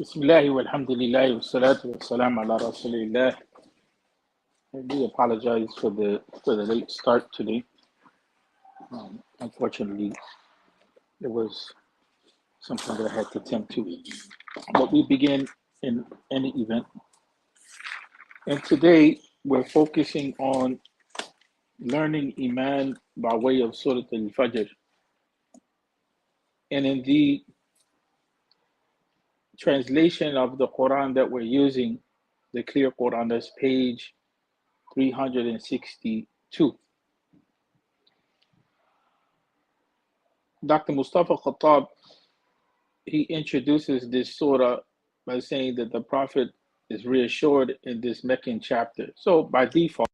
Bismillah walhamdulillah wa salatu wa salam ala rasulillah. I do apologize for the late start today. Unfortunately, there was something that I had to attend to. But we begin in any event. And today we're focusing on learning Iman by way of Surah al Fajr. And in the translation of the Quran that we're using, the clear Quran, that's page 362. Dr. Mustafa Khattab, he introduces this surah by saying that the Prophet is reassured in this Meccan chapter. So by default,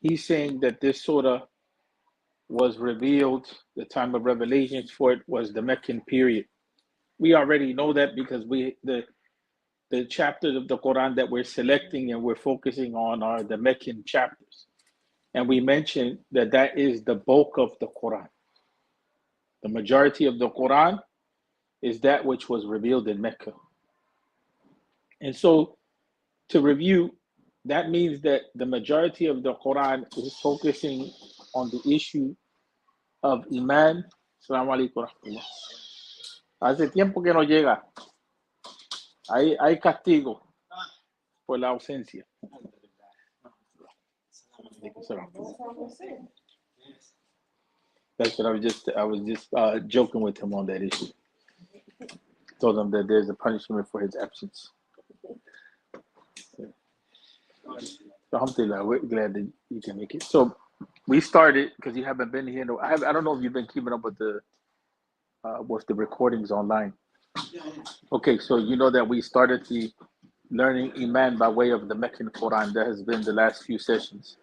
he's saying that this surah was revealed, the time of revelations for it was the Meccan period. We already know that because the chapters of the Quran that we're selecting and we're focusing on are the Meccan chapters. And we mentioned that that is the bulk of the Quran. The majority of the Quran is that which was revealed in Mecca. And so to review, that means that the majority of the Quran is focusing on the issue of Iman. Assalamu alaikum warahmatullah. Hace tiempo que no llega. Hay castigo por la ausencia. That's what I was just joking with him on that issue. Told him that there's a punishment for his absence. Alhamdulillah, we're glad that you can make it. So we started because you haven't been here. I don't know if you've been keeping up with the recordings online. Okay, so you know that we started the learning Iman by way of the Meccan Quran. That has been the last few sessions.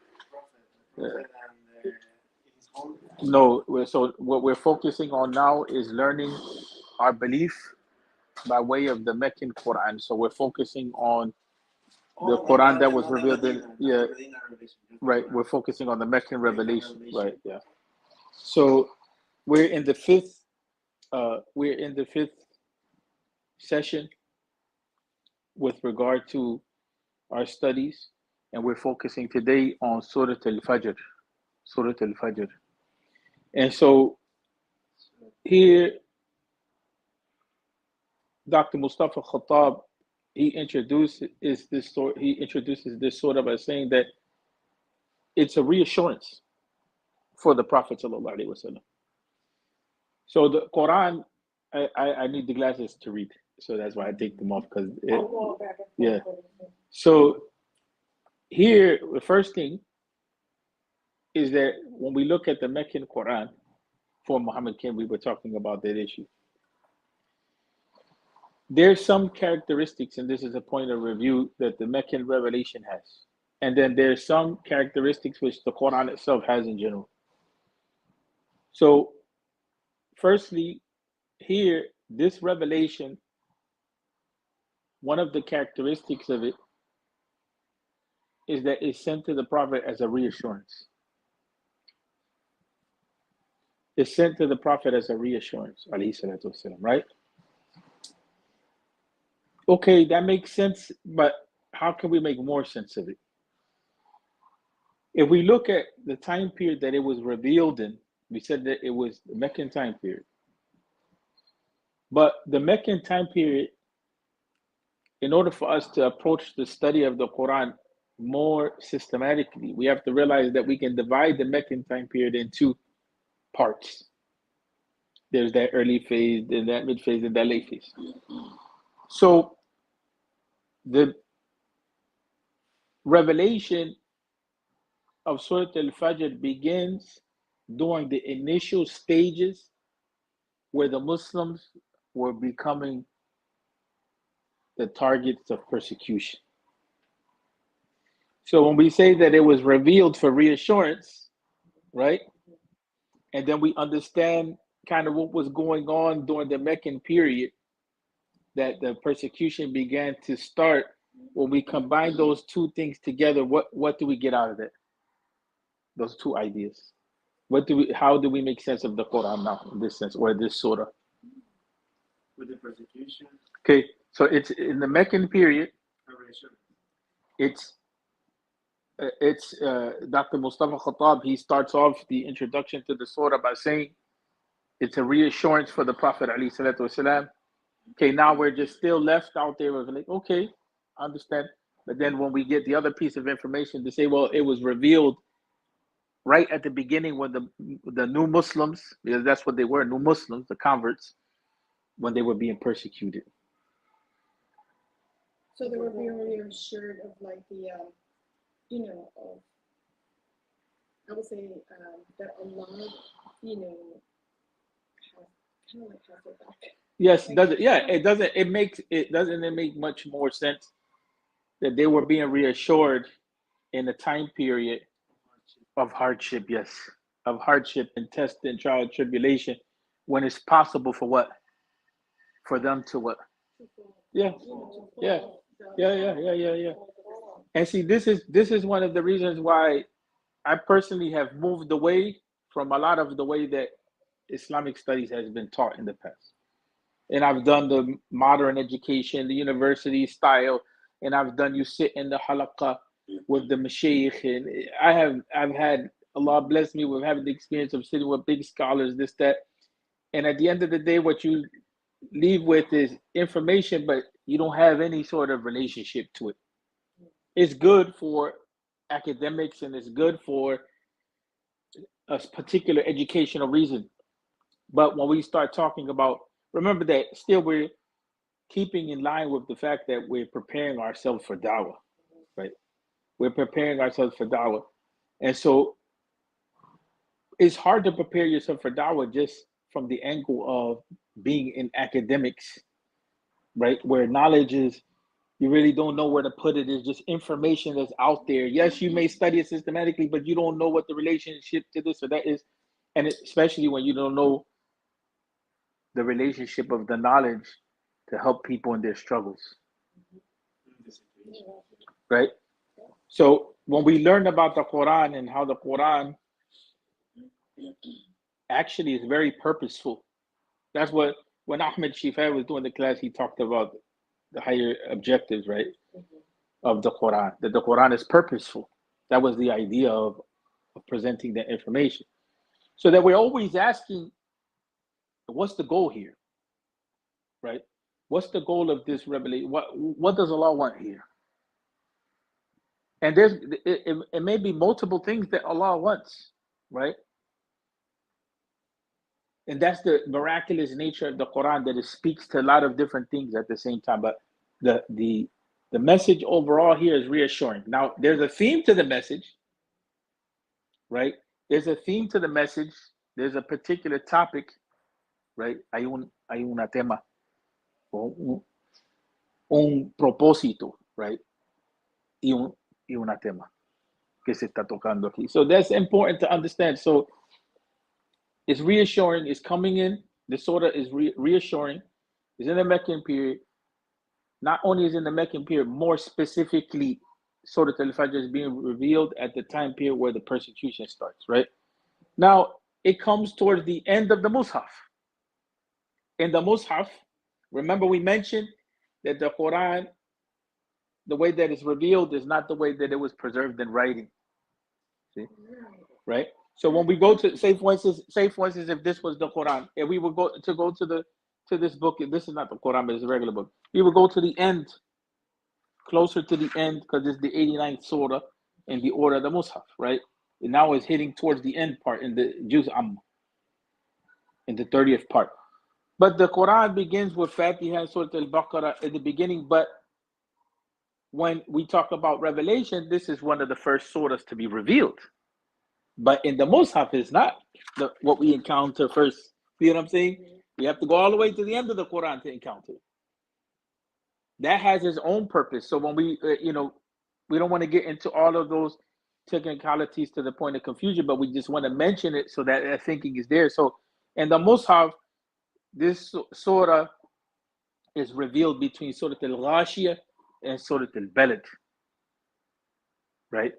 No, so what we're focusing on now is learning our belief by way of the Meccan Quran. So we're focusing on the Quran that was revealed in, right. We're focusing on the Meccan revelation, right? Yeah. So we're in the fifth session with regard to our studies, and we're focusing today on Surah al Fajr. Surah al Fajr. And so here, Dr. Mustafa Khattab, he introduces this surah by saying that it's a reassurance for the Prophet sallallahu alaihi wasallam. So the Quran, I need the glasses to read, so that's why I take them off because yeah. So here, the first thing is that when we look at the Meccan Quran, for Muhammad came, we were talking about that issue. There's some characteristics, and this is a point of review, that the Meccan revelation has. And then there's some characteristics which the Quran itself has in general. So, firstly, here, this revelation, one of the characteristics of it is that it's sent to the Prophet as a reassurance. It's sent to the Prophet as a reassurance, alayhi salatu wasalam, right? Okay, that makes sense, but how can we make more sense of it? If we look at the time period that it was revealed in, we said that it was the Meccan time period. But the Meccan time period, in order for us to approach the study of the Quran more systematically, we have to realize that we can divide the Meccan time period in two parts. There's that early phase, then that mid phase, and that late phase. So the revelation of Surah al Fajr begins during the initial stages where the Muslims were becoming the targets of persecution. So when we say that it was revealed for reassurance, right? And then we understand kind of what was going on during the Meccan period, that the persecution began to start. When we combine those two things together, what do we get out of that? those two ideas. How do we make sense of the Quran now in this sense, or this surah? With the persecution. Okay, so it's in the Meccan period. It's Dr. Mustafa Khattab. He starts off the introduction to the surah by saying it's a reassurance for the Prophet alayhi salatu wasalam. Okay, now we're just still left out there. We're like, okay, I understand. But then when we get the other piece of information to say, well, it was revealed right at the beginning when the new Muslims, because that's what they were, new Muslims, the converts, when they were being persecuted. So they were being reassured of like the, of, I would say that Allah, kind of like has it back. Yes, does it? Yeah, it doesn't. It make much more sense that they were being reassured in a time period of hardship. Yes, of hardship and test and trial and tribulation, when it's possible for what? For them to what? Yeah, yeah, yeah. And see, this is one of the reasons why I personally have moved away from a lot of the way that Islamic studies has been taught in the past. And I've done the modern education, the university style, and you sit in the halaqah with the mashaykh, and I've had, Allah bless me with having the experience of sitting with big scholars, this, that. And at the end of the day, what you leave with is information, but you don't have any sort of relationship to it. It's good for academics and it's good for a particular educational reason. But when we start talking about, remember that still we're keeping in line with the fact that we're preparing ourselves for Dawah, right? We're preparing ourselves for Dawah. And so it's hard to prepare yourself for Dawah just from the angle of being in academics, right? Where knowledge is, you really don't know where to put it. It's just information that's out there. Yes, you may study it systematically, but you don't know what the relationship to this or that is. And especially when you don't know the relationship of the knowledge to help people in their struggles, right? So when we learn about the Quran and how the Quran actually is very purposeful, that's what, when Ahmed Shifa was doing the class, he talked about the higher objectives, right, of the Quran, that the Quran is purposeful. That was the idea of presenting that information. So that we're always asking, what's the goal here, right? What's the goal of this revelation? What does Allah want here? And it may be multiple things that Allah wants, right? And that's the miraculous nature of the Quran, that it speaks to a lot of different things at the same time. But the message overall here is reassuring. Now, there's a theme to the message, right? There's a theme to the message. There's a particular topic, right? Hay una tema, un propósito, right? Y una tema que se está tocando aquí. So that's important to understand. So it's reassuring. It's coming in. The surah is reassuring. It's in the Meccan period. Not only is in the Meccan period, more specifically, Surah al Fajr is being revealed at the time period where the persecution starts, right? Now, it comes towards the end of the Mus'haf. In the Mus'haf, remember we mentioned that the Quran, the way that it's revealed is not the way that it was preserved in writing. See? Right? So when we go to, say for instance, if this was the Quran, and we would go to this book, and this is not the Quran, but it's a regular book, we would go to the end, closer to the end, because it's the 89th surah in the order of the Mus'haf, right? And now it's hitting towards the end part in the Juz Amma, in the 30th part. But the Quran begins with Fatiha and Surah Al-Baqarah at the beginning, but when we talk about revelation, this is one of the first surahs to be revealed. But in the Mus'haf, it's not what we encounter first. You know what I'm saying? We have to go all the way to the end of the Quran to encounter it. That has its own purpose. So when we don't want to get into all of those technicalities to the point of confusion, but we just want to mention it so that thinking is there. So in the Mus'haf, this surah is revealed between Surah Al-Ghashiyah and Surah Al-Balad, right?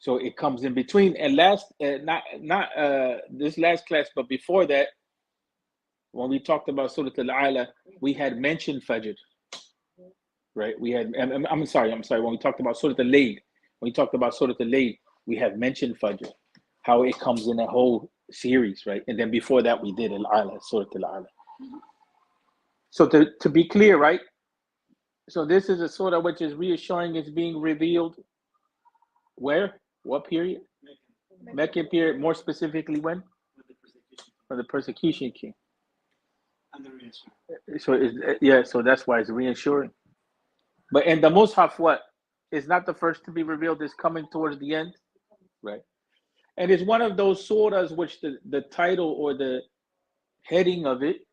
So it comes in between. And not this last class, but before that, when we talked about Surah al Ala, we had mentioned Fajr, right? We had. I'm sorry. When we talked about Surah al Layl, when we talked about Surah al Layl, we had mentioned Fajr, how it comes in a whole series, right? And then before that, we did Al Ala, Surah al Ala. So to be clear, right? So this is a surah which is reassuring it's being revealed where? What period? Meccan period, more specifically when? With the persecution. When the persecution came. And the reassurance. So so that's why it's reassuring. But in the Mus'haf, what? It's not the first to be revealed, it's coming towards the end. Right. And it's one of those surahs which the title or the heading of it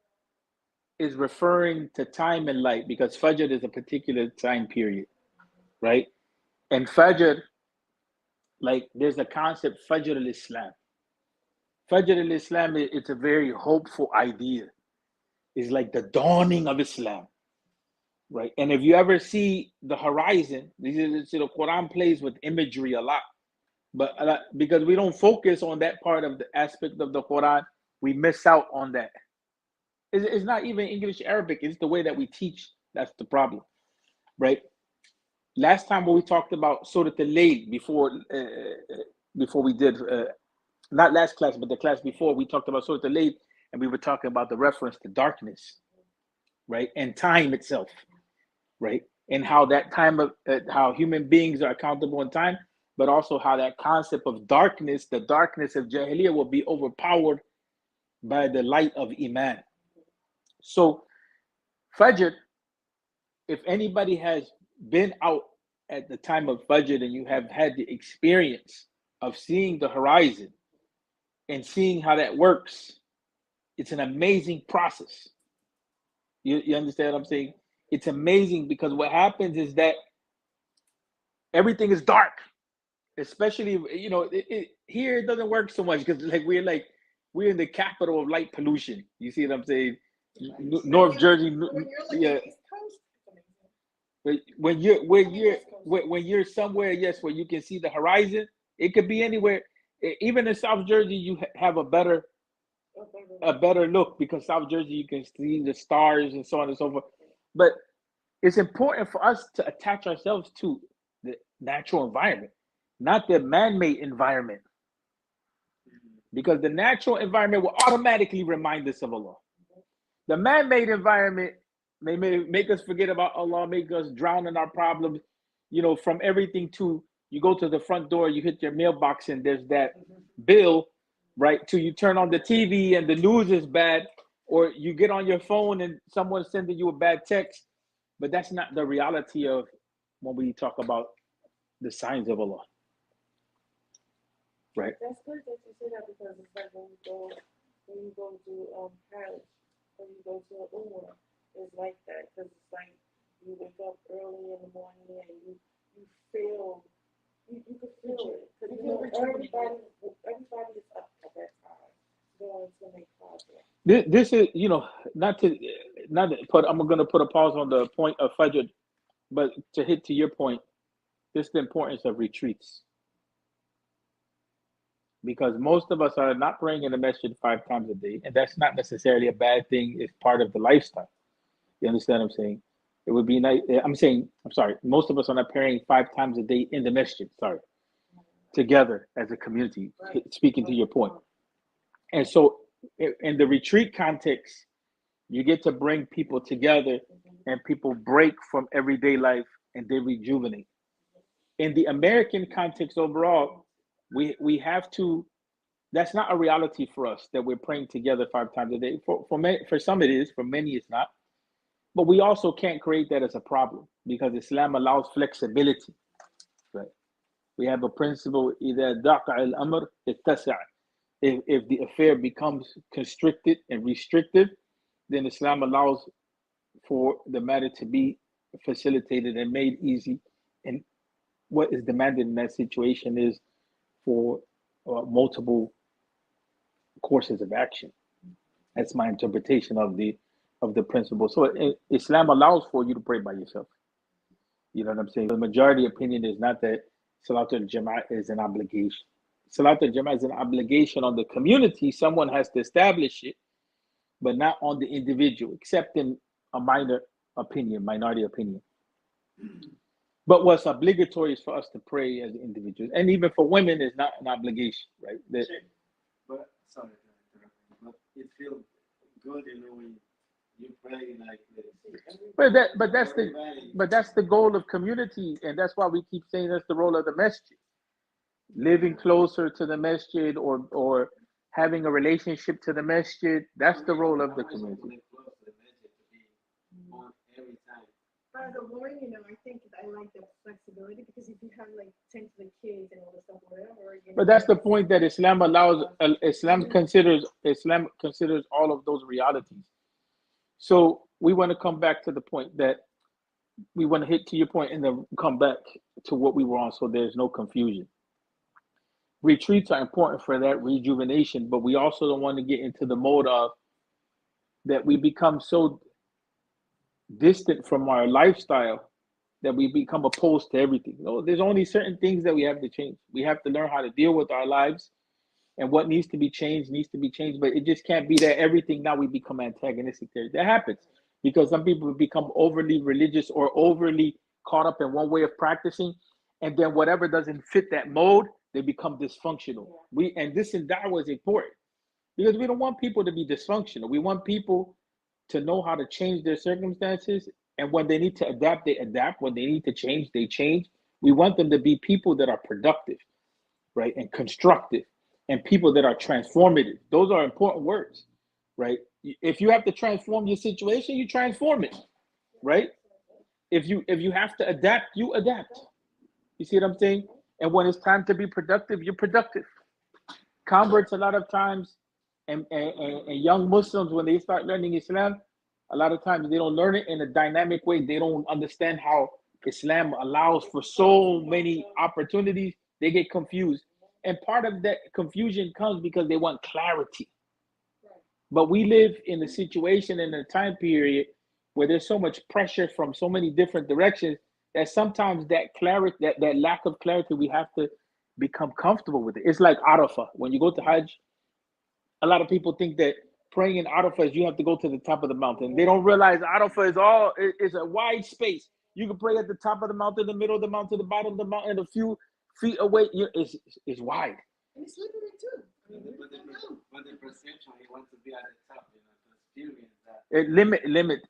is referring to time and light, because Fajr is a particular time period, right? And Fajr, like there's a concept, Fajr al-Islam. Fajr al-Islam, it's a very hopeful idea. It's like the dawning of Islam, right? And if you ever see the horizon, the Quran plays with imagery a lot. But because we don't focus on that part of the aspect of the Quran, we miss out on that. It's not even English Arabic, it's the way that we teach. That's the problem, right? Last time when we talked about Surah al-Layl, before we did, not last class, but the class before, we talked about Surah al-Layl, and we were talking about the reference to darkness, right? And time itself, right? And how that time of, how human beings are accountable in time, but also how that concept of darkness, the darkness of Jahiliyyah, will be overpowered by the light of Iman. So, Fajr, if anybody has been out at the time of Fajr and you have had the experience of seeing the horizon and seeing how that works, it's an amazing process. You understand what I'm saying? It's amazing because what happens is that everything is dark, especially, here it doesn't work so much because we're in the capital of light pollution. You see what I'm saying? North Jersey, yeah. When you're somewhere, yes, where you can see the horizon, it could be anywhere. Even in South Jersey, you have a better look because South Jersey you can see the stars and so on and so forth. But it's important for us to attach ourselves to the natural environment, not the man-made environment, because the natural environment will automatically remind us of Allah. The man-made environment may make us forget about Allah, make us drown in our problems, from everything to you go to the front door, you hit your mailbox and there's that bill, right? To you turn on the TV and the news is bad, or you get on your phone and someone's sending you a bad text. But that's not the reality of when we talk about the signs of Allah. Right? That's good that you say that because it's like when you go to Paris, when you go to Umrah, it's like that because it's like you wake up early in the morning and you feel you can feel it because everybody is up at that time going to make progress. This is not to put. I'm going to put a pause on the point of Fajr, but to hit to your point, this is the importance of retreats. Because most of us are not praying in the masjid 5 times a day, and that's not necessarily a bad thing. It's part of the lifestyle. You understand what I'm saying? It would be nice. I'm sorry. Most of us are not praying 5 times a day in the masjid. Sorry, together as a community. Speaking to your point, and so in the retreat context, you get to bring people together, and people break from everyday life and they rejuvenate. In the American context overall, we have to. That's not a reality for us that we're praying together 5 times a day. For some it is, for many it's not. But we also can't create that as a problem because Islam allows flexibility. Right? We have a principle: إذا ضاق الأمر اتسع. If the affair becomes constricted and restrictive, then Islam allows for the matter to be facilitated and made easy. And what is demanded in that situation is for multiple courses of action. That's my interpretation of the principle. So Islam allows for you to pray by yourself. You know what I'm saying? The majority opinion is not that Salat al-Jama'ah is an obligation. Salat al-Jama'ah is an obligation on the community. Someone has to establish it, but not on the individual, except in a minority opinion. But what's obligatory is for us to pray as individuals. And even for women, it's not an obligation, right? But sorry, but it feels good, when you pray like this. But that's the goal of community, and that's why we keep saying that's the role of the masjid. Living closer to the masjid or having a relationship to the masjid, that's the role of the community. By the more, I think I like the flexibility, because if you have like tend to the kids and all the stuff, whatever. But that's the point that Islam allows. Islam considers all of those realities. So we want to come back to the point that we want to hit to your point and then come back to what we were on, so there's no confusion. Retreats are important for that rejuvenation, but we also don't want to get into the mode of that we become so distant from our lifestyle that we become opposed to everything. There's only certain things that we have to change. We have to learn how to deal with our lives, and what needs to be changed, but it just can't be that everything now we become antagonistic there. That happens because some people become overly religious or overly caught up in one way of practicing, and then whatever doesn't fit that mode, they become dysfunctional. This in Dawah is important because we don't want people to be dysfunctional. We want people to know how to change their circumstances, and when they need to adapt, they adapt. When they need to change, they change. We want them to be people that are productive, right, and constructive, and people that are transformative. Those are important words, right? If you have to transform your situation, you transform it, right? If you have to adapt, you adapt. You see what I'm saying? And when it's time to be productive, you're productive. Converts a lot of times, and young Muslims, when they start learning Islam, a lot of times they don't learn it in a dynamic way. They don't understand how Islam allows for so many opportunities. They get confused. And part of that confusion comes because they want clarity. But we live in a situation, in a time period where there's so much pressure from so many different directions that sometimes that clarity, that lack of clarity, we have to become comfortable with it. It's like Arafah. When you go to Hajj, a lot of people think that praying in Arafah is you have to go to the top of the mountain. They don't realize Arafah is a wide space. You can pray at the top of the mountain, the middle of the mountain, the bottom of the mountain, a few feet away. It's wide. And it's slippery too. But the perception, he wants to be at the top, to experience that. It limit.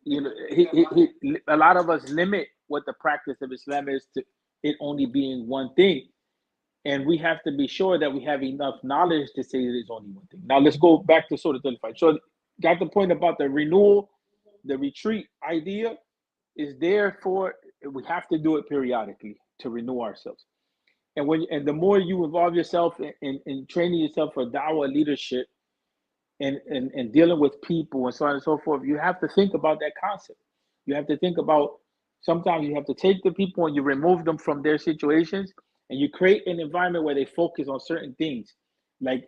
A lot of us limit what the practice of Islam is to it only being one thing. And we have to be sure that we have enough knowledge to say that it's only one thing. Now let's go back to Surah al Fajr. So got the point about the renewal, the retreat idea is there for, we have to do it periodically to renew ourselves. And the more you involve yourself in training yourself for Dawah leadership and dealing with people and so on and so forth, you have to think about that concept. You have to think about, sometimes you have to take the people and you remove them from their situations, and you create an environment where they focus on certain things, like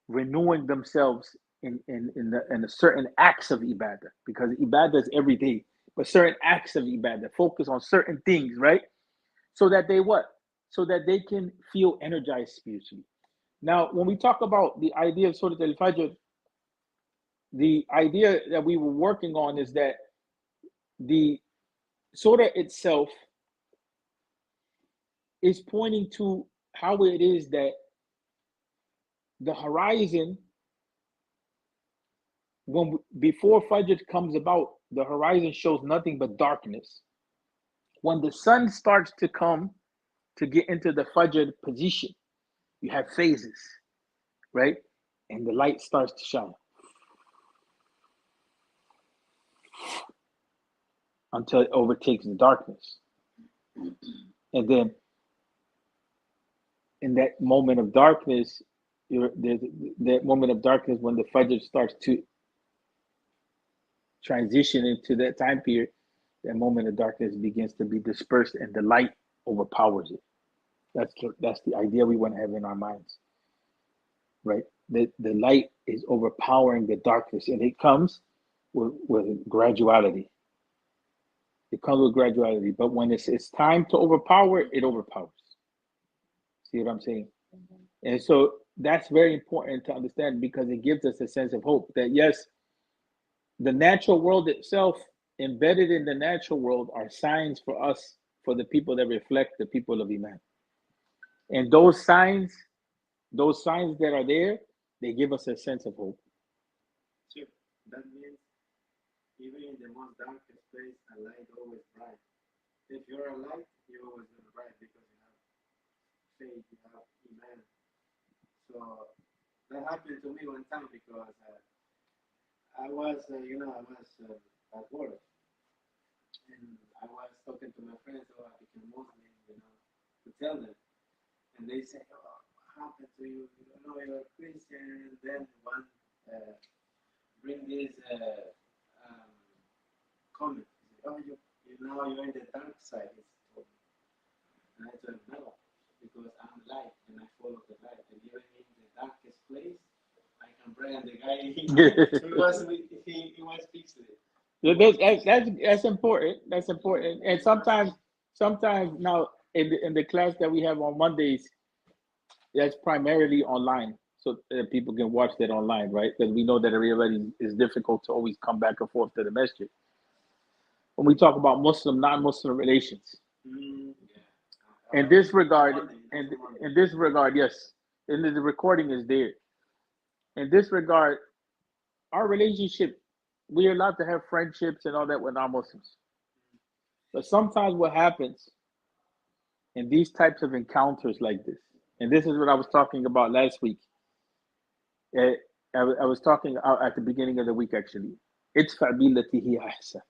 renewing themselves in a certain acts of ibadah, because ibadah is every day, but certain acts of ibadah focus on certain things, right? So that they what? So that they can feel energized spiritually. Now, when we talk about the idea of Surah al Fajr, the idea that we were working on is that the surah itself is pointing to how it is that the horizon, before Fajr comes about, the horizon shows nothing but darkness. When the sun starts to come to get into the Fajr position, you have phases, right? And the light starts to shine until it overtakes the darkness. And then in that moment of darkness, there's that moment of darkness when the Fajr starts to transition into that time period, that moment of darkness begins to be dispersed and the light overpowers it. That's the idea we want to have in our minds, right? The light is overpowering the darkness, and it comes with graduality. It comes with graduality, but when it's time to overpower, it overpowers. See what I'm saying? Mhm. And so that's very important to understand because it gives us a sense of hope that yes, the natural world itself, embedded in the natural world, are signs for us, for the people that reflect the people of Iman. And those signs that are there, they give us a sense of hope. Sure. That means even in the most darkest place, a light always bright. If you're a light, you're always gonna bright because you have faith, you have Iman. So that happened to me one time because I was, I was at work and I was talking to my friends, oh, I became Muslim, to tell them. And they say, oh, what happened to you? You know, you're a Christian. Then one bring this um, comment. He said, oh, you now you're in the dark side. He told me. And I told him, no, because I'm light and I follow the light. And even in the darkest place, I can pray. And the guy, he was fixated. Yeah, that's important. That's important. And sometimes now in the class that we have on Mondays, that's primarily online, so that people can watch that online, right? Because we know that everybody is difficult to always come back and forth to the masjid. When we talk about Muslim non-Muslim relations, Yeah. in this regard, Monday, and Monday. in this regard, yes, and the recording is there. In this regard, our relationship, we are allowed to have friendships and all that with non-Muslims. But sometimes what happens in these types of encounters like this, and this is what I was talking about last week. eh, I was talking at the beginning of the week actually. It's billati hiya ahsan.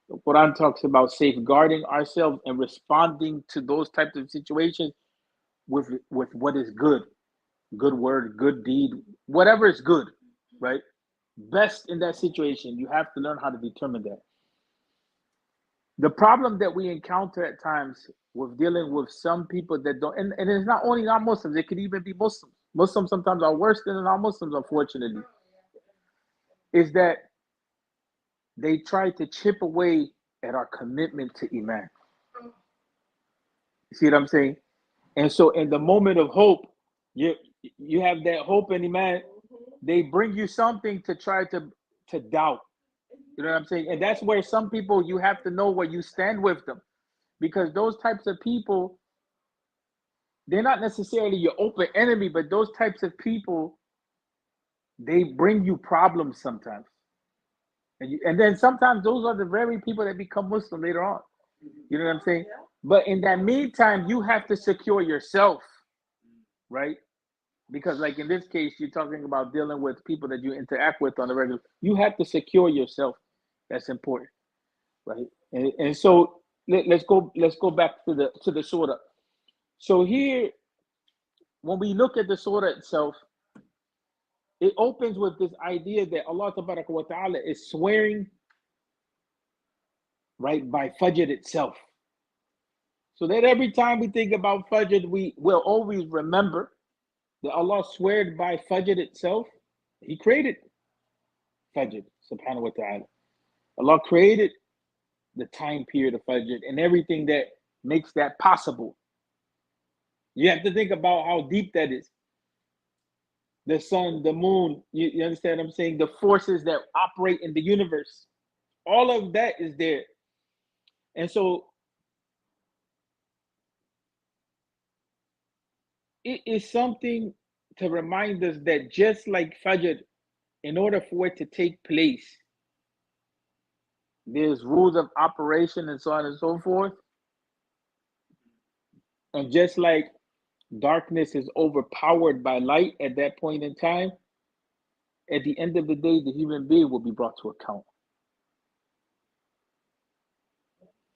The Quran talks about safeguarding ourselves and responding to those types of situations with what is good, good word, good deed, whatever is good, right? Best in that situation. You have to learn how to determine that. The problem that we encounter at times with dealing with some people that don't, and it's not only non-Muslims, it could even be Muslims. Muslims sometimes are worse than the non-Muslims, unfortunately, is that they try to chip away at our commitment to Iman. You see what I'm saying? And so in the moment of hope, you you have that hope in Iman, they bring you something to try to doubt. You know what I'm saying? And that's where some people, you have to know where you stand with them. Because those types of people, they're not necessarily your open enemy, but those types of people, they bring you problems sometimes. And then sometimes those are the very people that become Muslim later on. You know what I'm saying? But in that meantime, you have to secure yourself, right? Because like in this case, you're talking about dealing with people that you interact with on a regular. You have to secure yourself. That's important, right? And so let's go back to the surah. So here, when we look at the surah itself, it opens with this idea that Allah wa ta'ala is swearing, right, by Fajr itself. So that every time we think about Fajr, we will always remember that Allah swears by Fajr itself. He created Fajr, subhanahu wa ta'ala. Allah created the time period of Fajr and everything that makes that possible. You have to think about how deep that is. The sun, the moon, you understand what I'm saying? The forces that operate in the universe. All of that is there. And so it is something to remind us that just like Fajr, in order for it to take place, there's rules of operation and so on and so forth. And just like darkness is overpowered by light at that point in time, at the end of the day, the human being will be brought to account.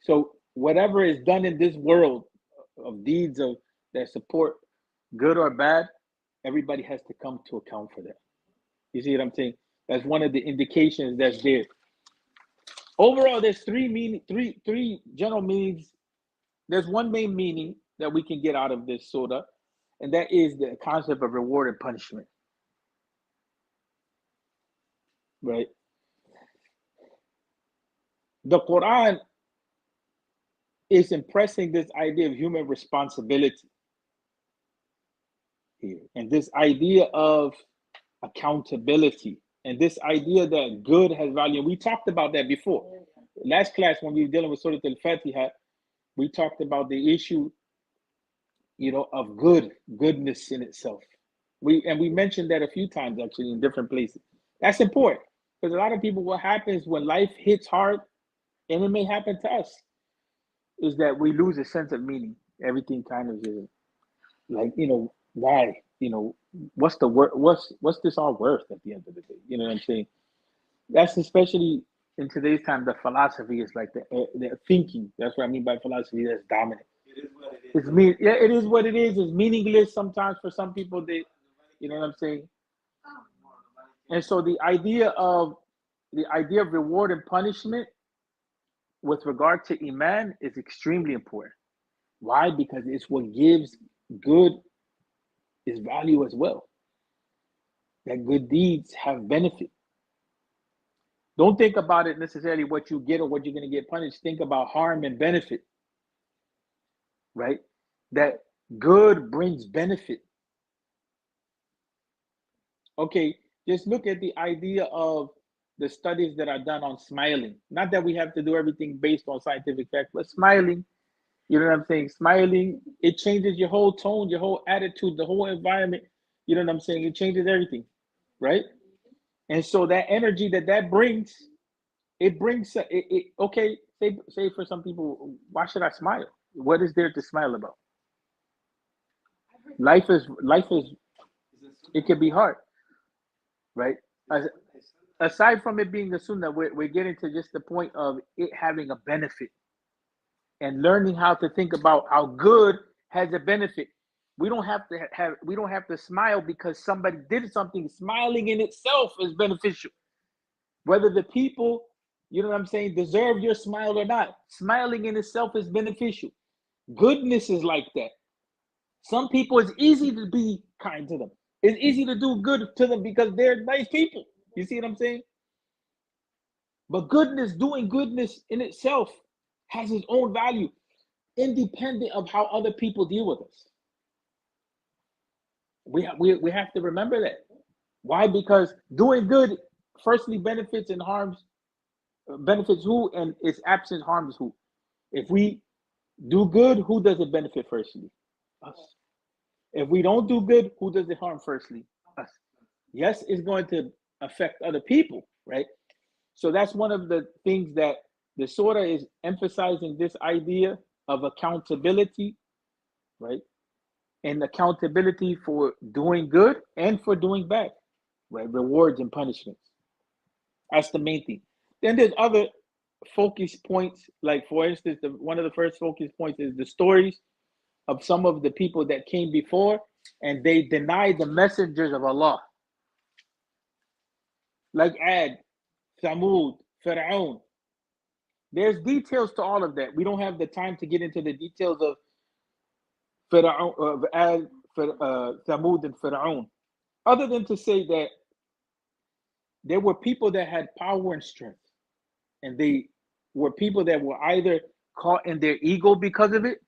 So whatever is done in this world of deeds of that support good or bad, everybody has to come to account for that. You see what I'm saying? That's one of the indications that's there. Overall, there's three general meanings. There's one main meaning that we can get out of this surah, and that is the concept of reward and punishment. Right? The Quran is impressing this idea of human responsibility. here. And this idea of accountability and this idea that good has value. We talked about that before. Last class, when we were dealing with Surah al Fajr, we talked about the issue, of goodness in itself. We mentioned that a few times actually in different places. That's important because a lot of people, what happens when life hits hard, and it may happen to us, is that we lose a sense of meaning. Everything kind of is like, why? What's the worth? What's this all worth at the end of the day? You know what I'm saying? That's especially in today's time. The philosophy is like the thinking. That's what I mean by philosophy. That's dominant. It is what it is. It is what it is. It's meaningless sometimes for some people. You know what I'm saying? And so the idea of reward and punishment with regard to Iman is extremely important. Why? Because it's what gives good its value as well. That good deeds have benefit. Don't think about it necessarily what you get or what you're going to get punished. Think about harm and benefit, right? That good brings benefit. Okay, just look at the idea of the studies that are done on smiling. Not that we have to do everything based on scientific fact, but smiling, you know what I'm saying? Smiling, it changes your whole tone, your whole attitude, the whole environment. You know what I'm saying? It changes everything, right? And so that energy that brings, it brings it. Okay, say for some people, why should I smile? What is there to smile about? Life is it can be hard, right? Aside from it being a sunnah, we're getting to just the point of it having a benefit and learning how to think about how good has a benefit. We don't have to smile because somebody did something. Smiling in itself is beneficial. Whether the people, you know what I'm saying, deserve your smile or not, smiling in itself is beneficial. Goodness is like that. Some people, it's easy to be kind to them. It's easy to do good to them because they're nice people. You see what I'm saying? But doing goodness in itself has its own value, independent of how other people deal with us. We have to remember that. Why? Because doing good firstly benefits who, and its absence harms who. If we do good, who does it benefit firstly? Us. If we don't do good, who does it harm firstly? Us. Yes, it's going to affect other people, right? So that's one of the things that the surah is emphasizing, this idea of accountability, right? And accountability for doing good and for doing bad, right? Rewards and punishments. That's the main thing. Then there's other focus points, like for instance, one of the first focus points is the stories of some of the people that came before and they denied the messengers of Allah. Like Ad, Thamud, Fir'aun. There's details to all of that. We don't have the time to get into the details of Fir'aun, of Ad, Thamud, and Fir'aun, other than to say that there were people that had power and strength, and they were people that were either caught in their ego because of it,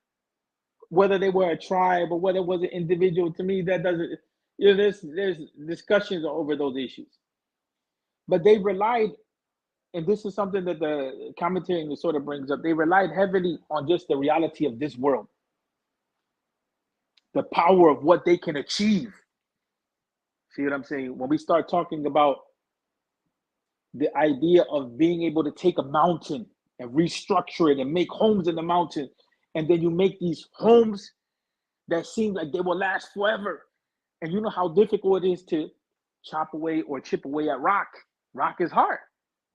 whether they were a tribe or whether it was an individual. To me, that doesn't, there's discussions over those issues. But they relied, and this is something that the commentary sort of brings up, they relied heavily on just the reality of this world, the power of what they can achieve. See what I'm saying? When we start talking about the idea of being able to take a mountain and restructure it and make homes in the mountain, and then you make these homes that seem like they will last forever. And you know how difficult it is to chop away or chip away at rock. Rock is hard.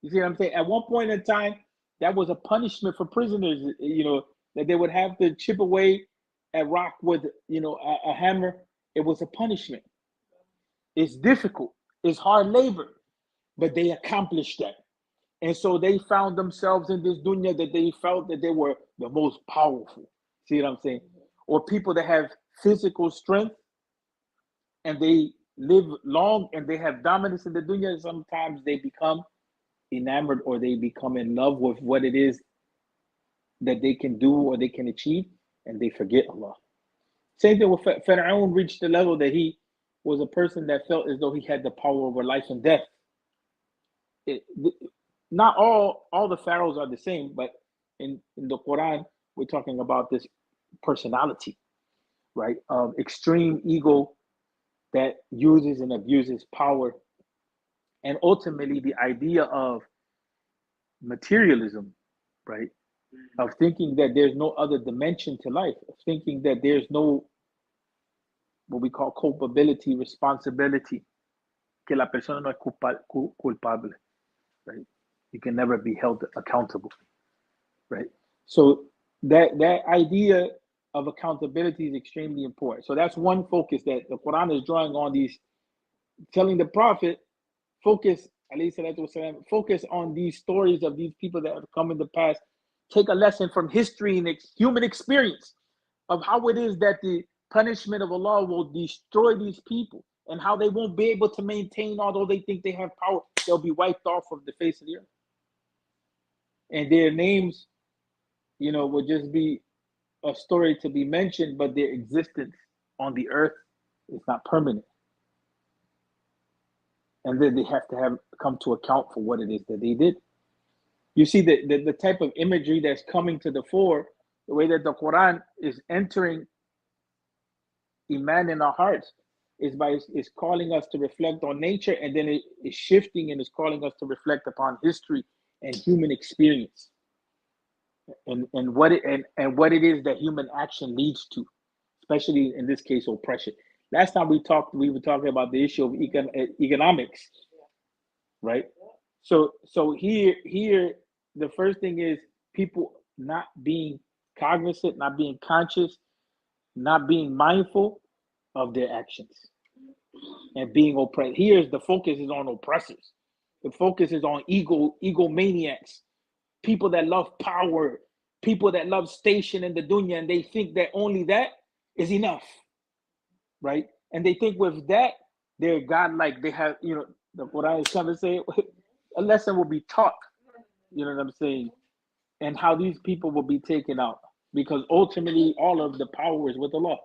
You see what I'm saying? At one point in time, that was a punishment for prisoners, that they would have to chip away at rock with, a hammer. It was a punishment. It's difficult. It's hard labor, but they accomplished that. And so they found themselves in this dunya that they felt that they were the most powerful. See what I'm saying? Or people that have physical strength and they live long and they have dominance in the dunya, sometimes they become enamored or they become in love with what it is that they can do or they can achieve, and they forget Allah. Same thing with Pharaoh reached the level that he was a person that felt as though he had the power over life and death. It, not all the pharaohs are the same, but in the Quran, we're talking about this personality, right? Of extreme ego that uses and abuses power, and ultimately the idea of materialism, right? Of thinking that there's no other dimension to life, of thinking that there's no what we call culpability, responsibility, que la persona no es culpable, right? You can never be held accountable, right? So that idea of accountability is extremely important. So that's one focus that the Quran is drawing on, these telling the Prophet, focus, alayhi salatu wasalam, focus on these stories of these people that have come in the past. Take a lesson from history and human experience of how it is that the punishment of Allah will destroy these people and how they won't be able to maintain, although they think they have power, they'll be wiped off of the face of the earth. And their names, will just be a story to be mentioned, but their existence on the earth is not permanent. And then they have to come to account for what it is that they did. You see the type of imagery that's coming to the fore, the way that the Quran is entering Iman in our hearts is calling us to reflect on nature, and then it is shifting and is calling us to reflect upon history and human experience. And what it is that human action leads to, especially in this case, oppression. Last time we were talking about the issue of economics, right? So here, the first thing is people not being cognizant, not being conscious, not being mindful of their actions, and being oppressed. Here, the focus is on oppressors. The focus is on egomaniacs, people that love power, people that love station in the dunya, and they think that only that is enough, right? And they think with that, they're godlike. They have, the Quran is trying to say, a lesson will be taught, you know what I'm saying? And how these people will be taken out. Because ultimately, all of the power is with Allah.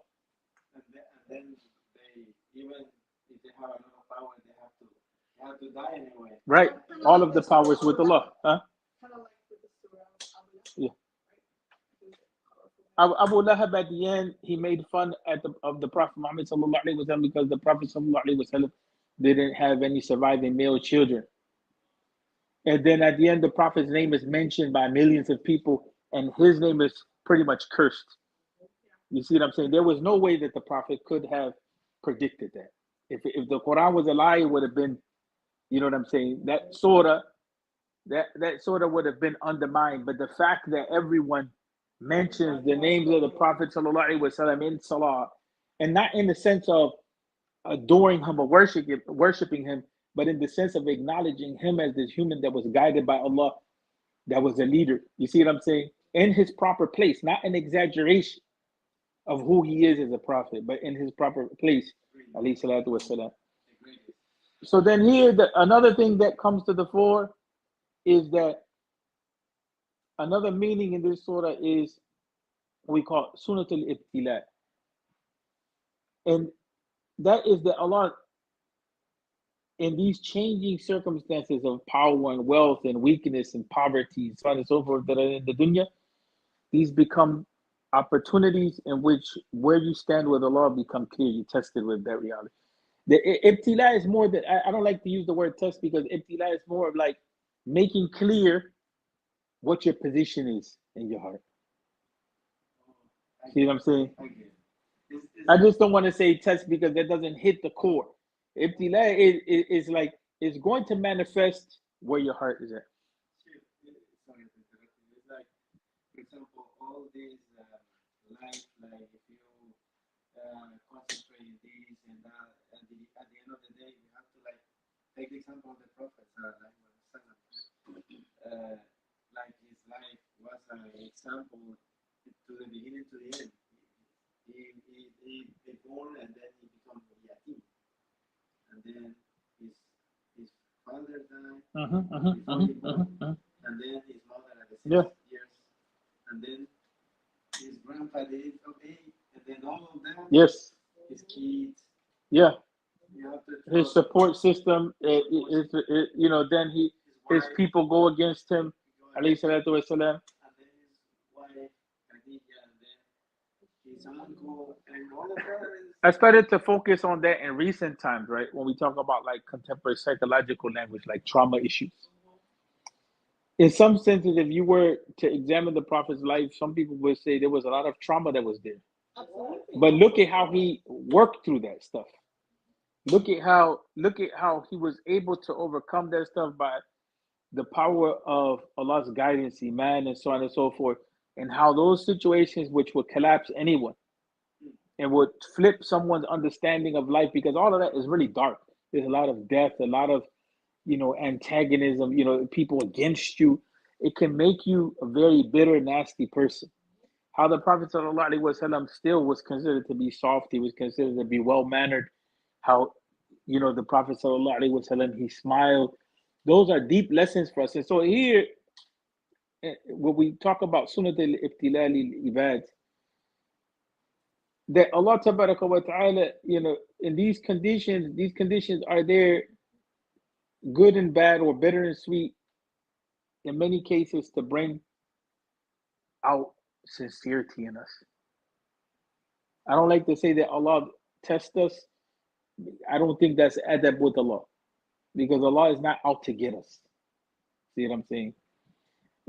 And then they, even if they have enough power, they have to die anyway. Right. All of the power is with Allah. Huh? Kind of like with the Surah Yeah. Abu Lahab at the end, he made fun of the Prophet Muhammad sallallahu alaihi wasallam because the Prophet sallallahu alaihi wasallam didn't have any surviving male children. And then at the end, the Prophet's name is mentioned by millions of people, and his name is pretty much cursed. You see what I'm saying? There was no way that the Prophet could have predicted that. If the Quran was a lie, it would have been, you know what I'm saying? That surah would have been undermined. But the fact that everyone mentions the names of the Prophet sallallahu alaihi wasallam in salah, and not in the sense of adoring him or worshiping him, but in the sense of acknowledging him as this human that was guided by Allah, that was a leader. You see what I'm saying? In his proper place, not an exaggeration of who he is as a prophet, but in his proper place. Alayhi salatu wasalam. So then here, another thing that comes to the fore is that another meaning in this surah is what we call Sunnatul Ibtila. And that is that Allah, in these changing circumstances of power and wealth and weakness and poverty, so on and so forth, that are in the dunya, these become opportunities in which where you stand with Allah become clear. You tested with that reality. The ibtila is more than, I don't like to use the word test, because ibtila is more of like making clear what your position is in your heart. See what I'm saying? I just don't want to say test because that doesn't hit the core. Ibtila is like, it's going to manifest where your heart is at. Sorry to interrupt you. It's like, for example, all these life, like if you concentrate this and that, at the end of the day, you have to like take the example of the Prophet, like his life was an example to the beginning to the end. He born and then he became yatim, and then his father died, and then his mother at the 6 years, and then his grandfather is okay, and then all of them Yes. his kids. Yeah. You have to His trust support system, his then his wife, people go against him, go alayhi against him, salatu wasalam. and then his wife, Khadija, and then his uncle, and all of that is. I started to focus on that in recent times, right? When we talk about like contemporary psychological language, like trauma issues. In some senses, if you were to examine the prophet's life, some people would say there was a lot of trauma that was there. Absolutely. But look at how he worked through that stuff. Look at how he was able to overcome that stuff by the power of Allah's guidance, Iman, and so on and so forth, and how those situations which would collapse anyone and would flip someone's understanding of life, because all of that is really dark. There's a lot of death, a lot of antagonism, people against you. It can make you a very bitter, nasty person. How the Prophet ﷺ still was considered to be soft, he was considered to be well mannered. How the Prophet ﷺ, he smiled. Those are deep lessons for us. And so here, when we talk about Sunnat al-Ibtilal al-Ibad, that Allah Tabaraka wa Ta'ala, in these conditions are there good and bad, or bitter and sweet, in many cases to bring out sincerity in us. I don't like to say that Allah tests us. I don't think that's adab with Allah, because Allah is not out to get us. See what I'm saying?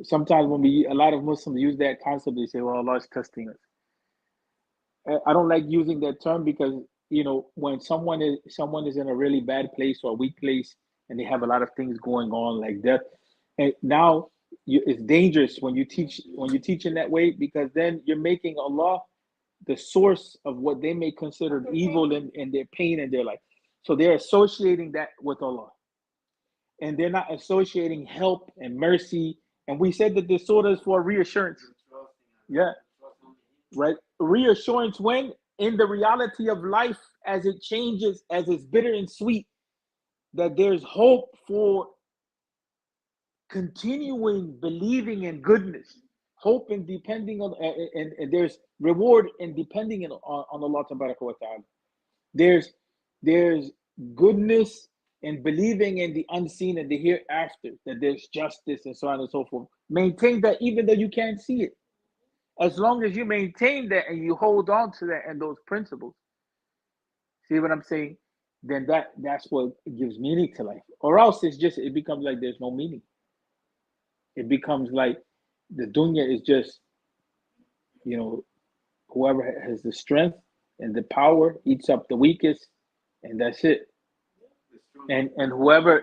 Sometimes a lot of Muslims use that concept, they say, well, Allah is testing us. I don't like using that term, because when someone is in a really bad place or a weak place, and they have a lot of things going on like that, and now it's dangerous when you teach in that way, because then you're making Allah the source of what they may consider evil and their pain in their life. So they're associating that with Allah, and they're not associating help and mercy. And we said that this surah is for reassurance. Yeah. Right? Reassurance when in the reality of life, as it changes, as it's bitter and sweet, that there's hope for continuing believing in goodness, hope in depending on, and there's reward in depending on Allah Tabaraka wa Ta'ala. There's goodness in believing in the unseen and the hereafter, that there's justice and so on and so forth. Maintain that even though you can't see it. As long as you maintain that and you hold on to that and those principles, see what I'm saying? Then that's what gives meaning to life. Or else it becomes like there's no meaning. It becomes like the dunya is just, whoever has the strength and the power eats up the weakest, and that's it. And whoever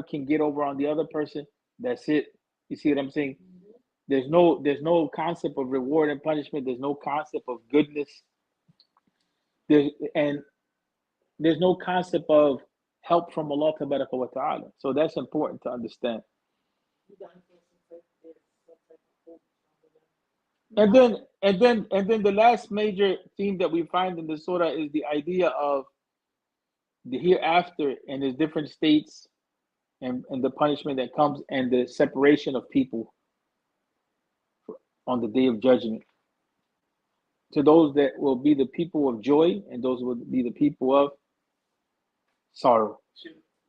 can get over on the other person, that's it. You see what I'm saying? There's no concept of reward and punishment. There's no concept of goodness. And there's no concept of help from Allah wa Ta'ala. So that's important to understand. And then the last major theme that we find in the surah is the idea of the hereafter and the different states, and the punishment that comes, and the separation of people on the day of judgment. To those that will be the people of joy, and those will be the people of sorrow.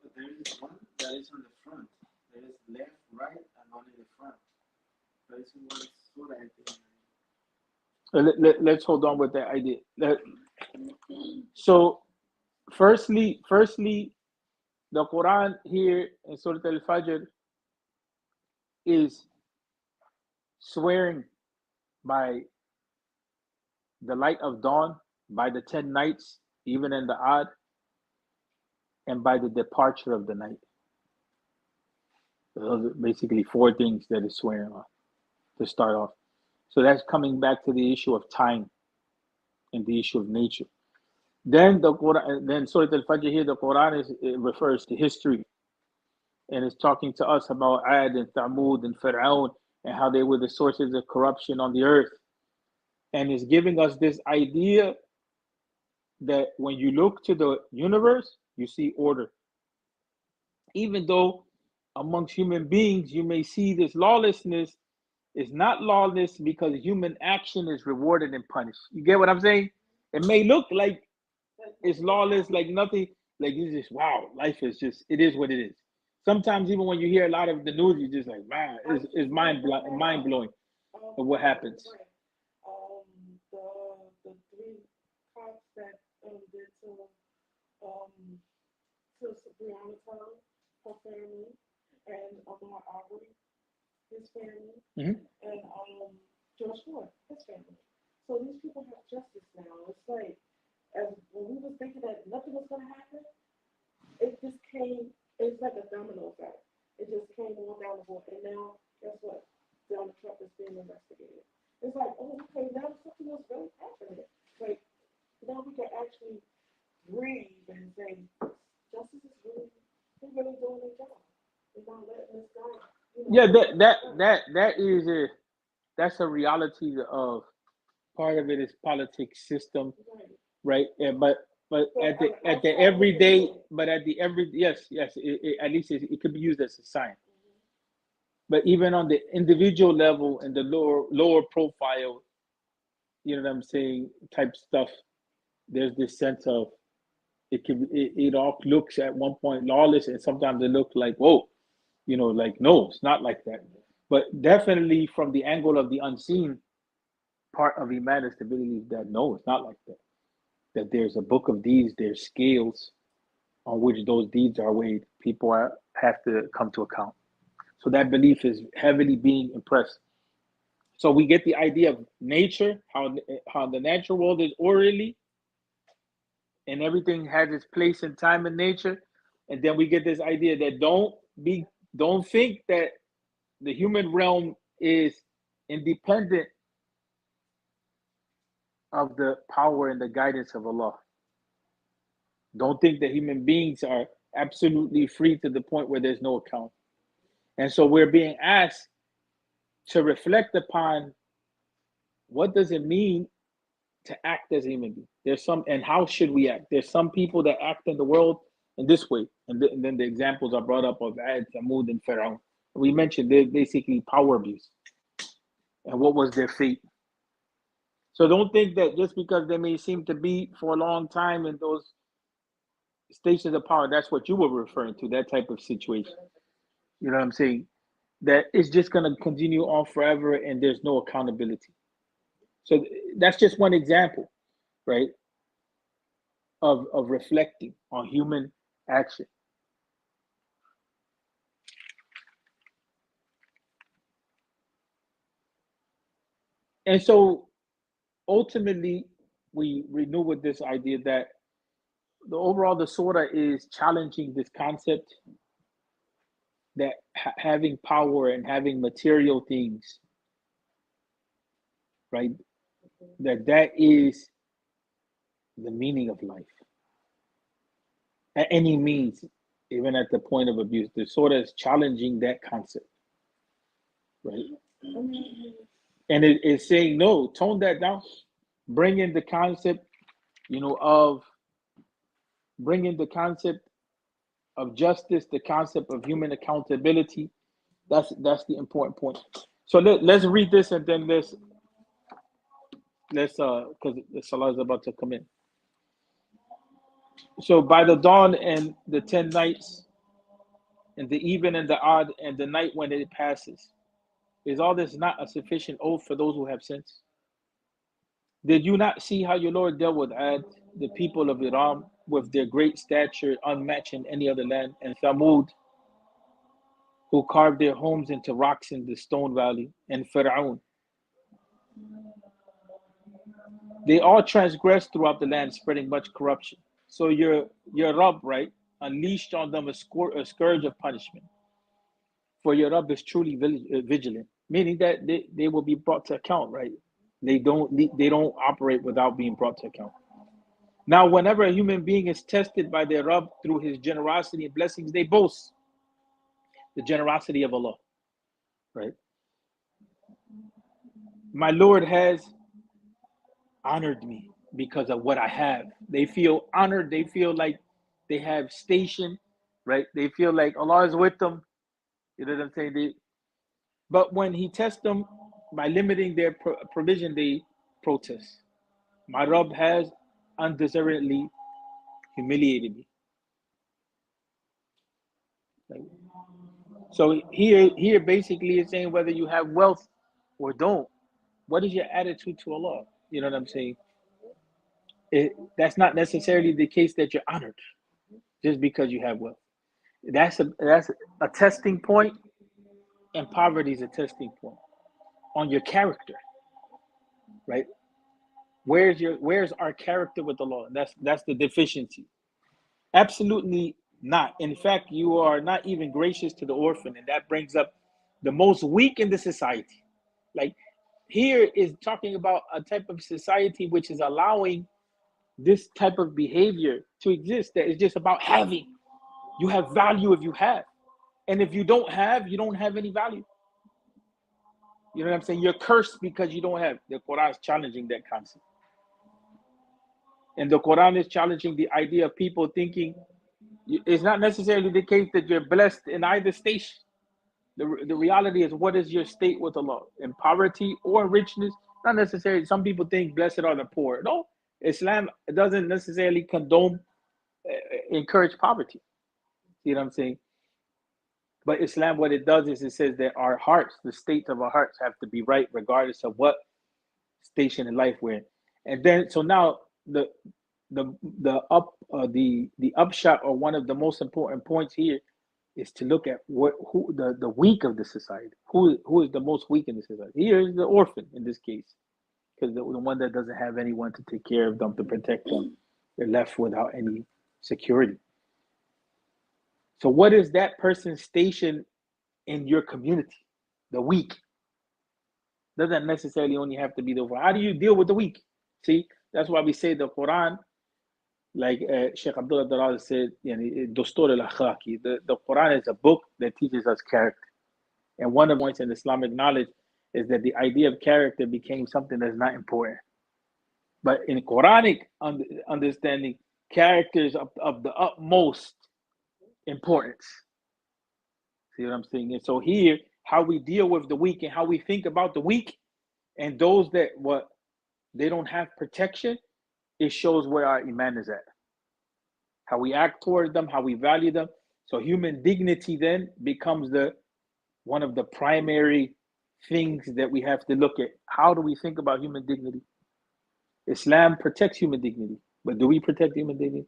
But there is one that is on the front. There is left, right, and one in the front. There is one surah, I think. Let's hold on with that idea. So, firstly, the Quran here in Surah al Fajr is swearing by the light of dawn, by the 10 nights, even in the odd, and by the departure of the night. Those are basically four things that is swearing on to start off. So that's coming back to the issue of time and the issue of nature. Then Surah al Fajr here, the Quran it refers to history, and it's talking to us about Ad and Thamud and Fir'aun, and how they were the sources of corruption on the earth. And it's giving us this idea that when you look to the universe, you see order. Even though amongst human beings you may see this lawlessness, It's not lawless because human action is rewarded and punished. You get what I'm saying? It may look like it's lawless, like nothing, like it's just wow, life is just it is what it is. Sometimes even when you hear a lot of the news, you're just like, man, it's mind blowing of what happens. Right. The three cops that did um to Brianna Taylor, her family, and Ahmaud Arbery, his family, Hmm. and George Floyd, his family. So these people have justice now. It's like as when we was thinking that nothing was gonna happen, it just came. It's like a domino effect. It just came all down the board, and now guess what? Donald Trump is being investigated. It's like, oh, okay, now something was really happening. Like now we can actually breathe and say, justice is really, they're really doing their job. They're not letting this guy, Yeah, that is a that's a reality of part of it is politics system, right. right? But But at the outside looking everyday, in, but at the every yes, at least it could be used as a sign. mm-hmm. But even on the individual level and the lower profile, you know what I'm saying, type stuff, there's this sense of it all looks at one point lawless, and sometimes it looks like whoa, like no, it's not like that. But definitely from the angle of the unseen part of Iman is to believe that no, it's not like that. That there's a book of deeds, there's scales on which those deeds are weighed. People have to come to account. So that belief is heavily being impressed. So we get the idea of nature, how the natural world is orderly, and everything has its place and time in nature. And then we get this idea that don't think that the human realm is independent of the power and the guidance of Allah. Don't think that human beings are absolutely free to the point where there's no account. And so we're being asked to reflect upon what does it mean to act as a human being. There's some, and how should we act? There's some people that act in the world in this way, and then the examples are brought up of Ad, Thamud, and Pharaoh. We mentioned they're basically power abuse, and what was their fate. So don't think that just because they may seem to be for a long time in those stations of power, that's what you were referring to, that type of situation. You know what I'm saying? That it's just going to continue on forever and there's no accountability. So that's just one example, right, of reflecting on human action. And so ultimately, we renew with this idea that the surah is challenging this concept that having power and having material things, right, that is the meaning of life at any means, even at the point of abuse. The surah is challenging that concept, right? And it is saying, no, tone that down. Bring in the concept, of bring in the concept of justice, the concept of human accountability. That's the important point. So let's read this and then let's because the salah is about to come in. So by the dawn and the 10 nights, and the even and the odd, and the night when it passes, is all this not a sufficient oath for those who have sins? Did you not see how your Lord dealt with Ad, the people of Iram, with their great stature unmatched in any other land, and Thamud, who carved their homes into rocks in the stone valley, and Pharaoh? They all transgressed throughout the land, spreading much corruption. So your Rabb, right, unleashed on them a scourge of punishment. For your Rabb is truly vigilant, meaning that they will be brought to account, right? They don't operate without being brought to account. Now, whenever a human being is tested by their Rabb through his generosity and blessings, they boast the generosity of Allah, right? My Lord has honored me because of what I have. They feel honored. They feel like they have station, right? They feel like Allah is with them. You know what I'm saying? But when he tests them by limiting their provision, they protest. My Rabb has undeservedly humiliated me. Like, so here basically is saying whether you have wealth or don't, what is your attitude to Allah? You know what I'm saying? That's not necessarily the case that you're honored just because you have wealth. That's a testing point, and poverty is a testing point on your character, right? Where's our character with Allah? That's the deficiency. Absolutely not. In fact, you are not even gracious to the orphan, and that brings up the most weak in the society. Like here is talking about a type of society which is allowing this type of behavior to exist, that is just about having. You have value if you have, and if you don't have, you don't have any value. You know what I'm saying? You're cursed because you don't have. The Quran is challenging that concept, and the Quran is challenging the idea of people thinking it's not necessarily the case that you're blessed in either station. The reality is, what is your state with Allah? In poverty or richness? Not necessarily. Some people think blessed are the poor. No, Islam doesn't necessarily condone, encourage poverty. See what I'm saying? But Islam, what it does is it says that our hearts, the states of our hearts, have to be right regardless of what station in life we're in. And then, so now the upshot, or one of the most important points here, is to look at who the weak of the society. Who is the most weak in the society? Here is the orphan in this case, because the one that doesn't have anyone to take care of them, to protect them. They're left without any security. So what is that person's station in your community? The weak. Doesn't necessarily only have to be the one. How do you deal with the weak? See, that's why we say the Quran, like Sheikh Abdullah Daral said, Dostor al-Akhlaqi, the Quran is a book that teaches us character. And one of the points in Islamic knowledge is that the idea of character became something that's not important. But in Quranic understanding, character is of the utmost importance. See what I'm saying? And so here, how we deal with the weak and how we think about the weak and those that they don't have protection, it shows where our Iman is at. How we act towards them, how we value them. So human dignity then becomes one of the primary things that we have to look at. How do we think about human dignity? Islam protects human dignity, but do we protect human dignity?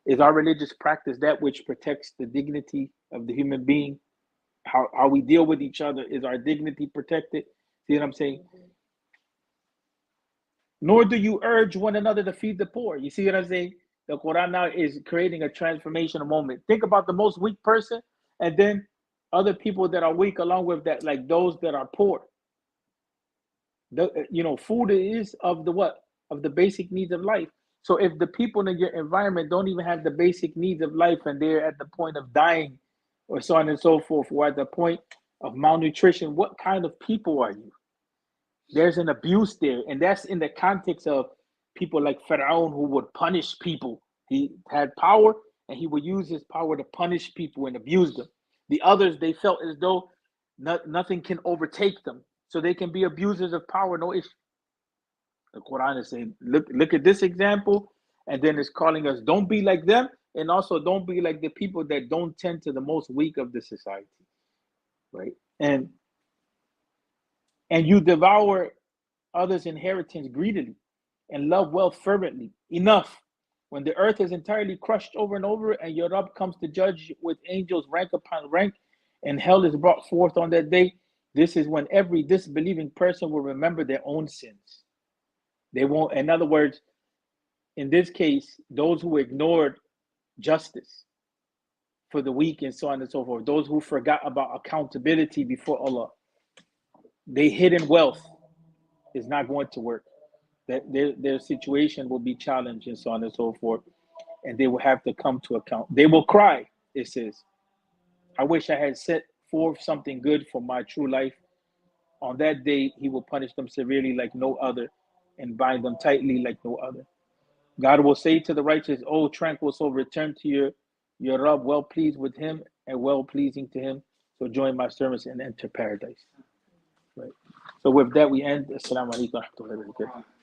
Is our religious practice that which protects the dignity of the human being? How we deal with each other, is our dignity protected? See what I'm saying? Nor do you urge one another to feed the poor. You see what I'm saying? The Quran now is creating a transformational moment. Think about the most weak person, and then other people that are weak along with that, like those that are poor. Food is of the what? Of the basic needs of life. So if the people in your environment don't even have the basic needs of life, and they're at the point of dying, or so on and so forth, or at the point of malnutrition, what kind of people are you? There's an abuse there, and that's in the context of people like Pharaoh, who would punish people. He had power, and he would use his power to punish people and abuse them. The others, they felt as though nothing can overtake them, so they can be abusers of power, no issue. The Quran is saying, look at this example, and then it's calling us, don't be like them, and also don't be like the people that don't tend to the most weak of the society, right? And you devour others' inheritance greedily, and love wealth fervently. Enough. When the earth is entirely crushed over and over, and your Rabb comes to judge with angels rank upon rank, and hell is brought forth on that day, this is when every disbelieving person will remember their own sins. They won't, in other words, in this case, those who ignored justice for the weak and so on and so forth, those who forgot about accountability before Allah, their hidden wealth is not going to work. That their situation will be challenged and so on and so forth, and they will have to come to account. They will cry, it says, I wish I had set forth something good for my true life. On that day, he will punish them severely like no other, and bind them tightly like no other. God will say to the righteous, O tranquil soul, return to your Rabb, well pleased with him and well pleasing to him. So join my servants and enter paradise. So with that, we end. Assalamu alaikum wa rahmatullahi wa barakatuh.